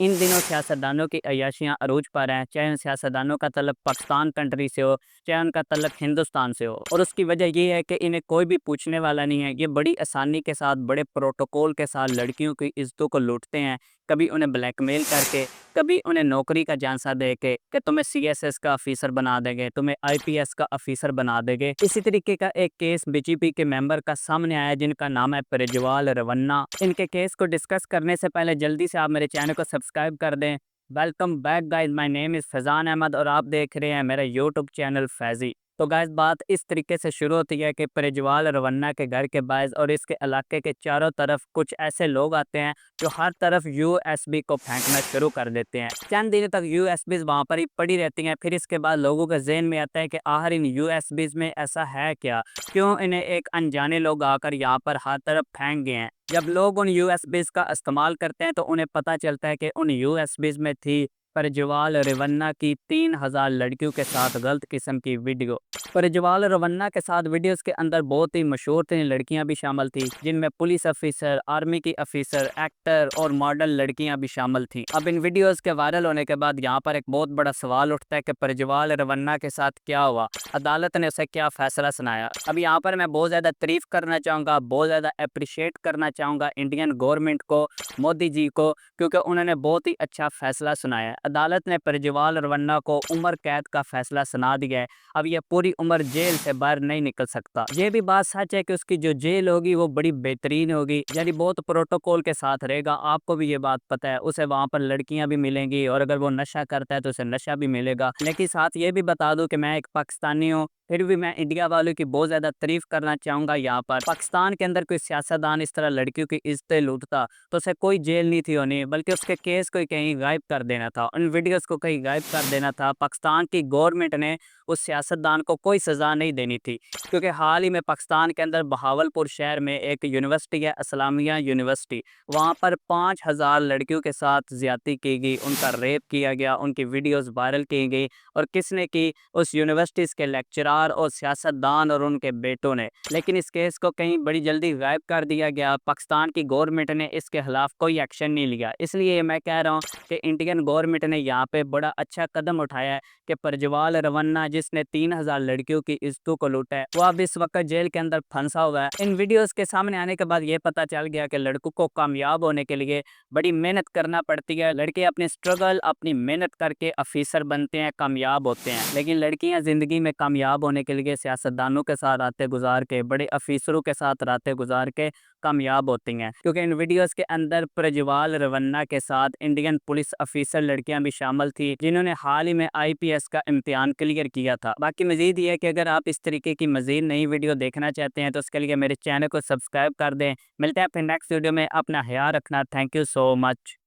इन दिनों सियासतदानों की अय्याशियाँ अरूज पर हैं, चाहे उन सियासतदानों का तल्लुक पाकिस्तान कंट्री से हो, चाहे उनका तल्लुक हिंदुस्तान से हो। और उसकी वजह ये है कि इन्हें कोई भी पूछने वाला नहीं है। ये बड़ी आसानी के साथ, बड़े प्रोटोकॉल के साथ लड़कियों की इज़्ज़तों को लूटते हैं। कभी उन्हें ब्लैकमेल करके, कभी उन्हें नौकरी का झांसा दे के कि तुम्हें सीएसएस का ऑफ़िसर बना देंगे, तुम्हें आईपीएस का ऑफ़िसर बना देंगे। इसी तरीके का एक केस बीजेपी के मेंबर का सामने आया जिनका नाम है प्रज्वल रवन्ना। इनके केस को डिस्कस करने से पहले जल्दी से आप मेरे चैनल को सब्सक्राइब कर दें। Welcome back guys, my name is Faizan Ahmed और आप देख रहे हैं मेरा यूट्यूब चैनल फैज़ी। तो गाइस बात इस तरीके से शुरू होती है कि प्रज्वल रवन्ना के घर के बाहर और इसके इलाके के चारों तरफ कुछ ऐसे लोग आते हैं जो हर तरफ यूएसबी को फेंकना शुरू कर देते हैं। चंद दिनों तक यूएसबीज़ वहाँ पर ही पड़ी रहती हैं। फिर इसके बाद लोगों के ज़हन में आता है कि आखिर इन यूएसबीज़ में ऐसा है क्या? क्यों इन्हें एक अनजाने लोग आकर यहाँ पर हर तरफ फेंक गए हैं? जब लोग उन यूएसबीज़ का इस्तेमाल करते हैं तो उन्हें पता चलता है कि उन यूएसबीज़ में थी प्रज्वल रवन्ना की 3000 लड़कियों के साथ गलत किस्म की वीडियो। प्रज्वल रवन्ना के साथ वीडियोज़ के अंदर बहुत ही मशहूर-तरीन लड़कियाँ भी शामिल थी, जिनमें पुलिस ऑफ़िसर, आर्मी की ऑफ़िसर, एक्टर और मॉडल लड़कियाँ भी शामिल थीं। अब इन वीडियोज़ के वायरल होने के बाद यहाँ पर एक बहुत बड़ा सवाल उठता है कि प्रज्वल रवन्ना के साथ क्या हुआ? अदालत ने उसे क्या फ़ैसला सुनाया? अब यहाँ पर मैं बहुत ज़्यादा तारीफ़ करना चाहूँगा, बहुत ज़्यादा एप्रिशिएट करना चाहूँगा इंडियन गवर्नमेंट को, मोदी जी को, क्योंकि उन्होंने बहुत ही अच्छा फ़ैसला सुनाया है। अदालत ने प्रज्वल रवन्ना को उम्र कैद का फ़ैसला सुना दिया है। अब ये पूरी उम्र जेल से बाहर नहीं निकल सकता। ये भी बात सच है कि उसकी जो जेल होगी वो बड़ी बेहतरीन होगी, यानी बहुत प्रोटोकॉल के साथ रहेगा। आपको भी ये बात पता है, उसे वहाँ पर लड़कियाँ भी मिलेंगी और अगर वो नशा करता है तो उसे नशा भी मिलेगा। लेकिन साथ ये भी बता दूँ कि मैं एक पाकिस्तानी हूँ, फिर भी मैं इंडिया वालों की बहुत ज़्यादा तारीफ़ करना चाहूँगा यहाँ पर। पाकिस्तान के अंदर कोई सियासतदान इस तरह लड़कियों की इज़्ज़तें लूटता तो उसे कोई जेल नहीं थी होनी, बल्कि उसके केस को ही कहीं गायब कर देना था, उन वीडियोज़ को कहीं गायब कर देना था। पाकिस्तान की गवर्नमेंट ने उस सियासतदान को कोई सज़ा नहीं देनी थी, क्योंकि हाल ही में पाकिस्तान के अंदर बहावलपुर शहर में एक यूनिवर्सिटी है, इस्लामिया यूनिवर्सिटी। वहाँ पर 5000 लड़कियों के साथ ज़्यादती की गई, उनका रेप किया गया, उनकी वीडियोज़ वायरल की गई। और किसने की? उस यूनिवर्सिटीज़ के लेक्चरार और सियासतदान और उनके बेटों ने। लेकिन इस केस को कहीं बड़ी जल्दी गायब कर दिया गया। पाकिस्तान की गवर्नमेंट ने इसके खिलाफ कोई एक्शन नहीं लिया। इसलिए मैं कह रहा हूँ कि इंडियन गवर्नमेंट ने यहाँ पे बड़ा अच्छा कदम उठाया है कि प्रज्वल रवन्ना जिसने 3000 लड़कियों की इज़्ज़तों को लूटा है, वो अब इस वक़्त जेल के अंदर फंसा हुआ है। इन वीडियोज़ के सामने आने के बाद ये पता चल गया कि लड़कों को कामयाब होने के लिए बड़ी मेहनत करना पड़ती है। लड़के अपनी स्ट्रगल, अपनी मेहनत करके ऑफ़िसर बनते हैं, कामयाब होते हैं। लेकिन लड़कियाँ ज़िंदगी में कामयाब होने के लिए सियासतदानों के साथ रातें गुज़ार के, बड़े ऑफ़िसरों के साथ रातें गुज़ार के कामयाब होती हैं। क्योंकि इन वीडियोज़ के अंदर प्रज्वल रवन्ना के साथ इंडियन पुलिस ऑफ़िसर लड़कियाँ भी शामिल थी, जिन्होंने हाल ही में आईपीएस का इम्तिहान क्लियर किया था। बाकी मज़ीद ये है कि अगर आप इस तरीके की मज़ीद नई वीडियो देखना चाहते हैं तो उसके लिए मेरे चैनल को सब्सक्राइब कर दें। मिलते हैं फिर नेक्स्ट वीडियो में। अपना ख़याल रखना। Thank you so much.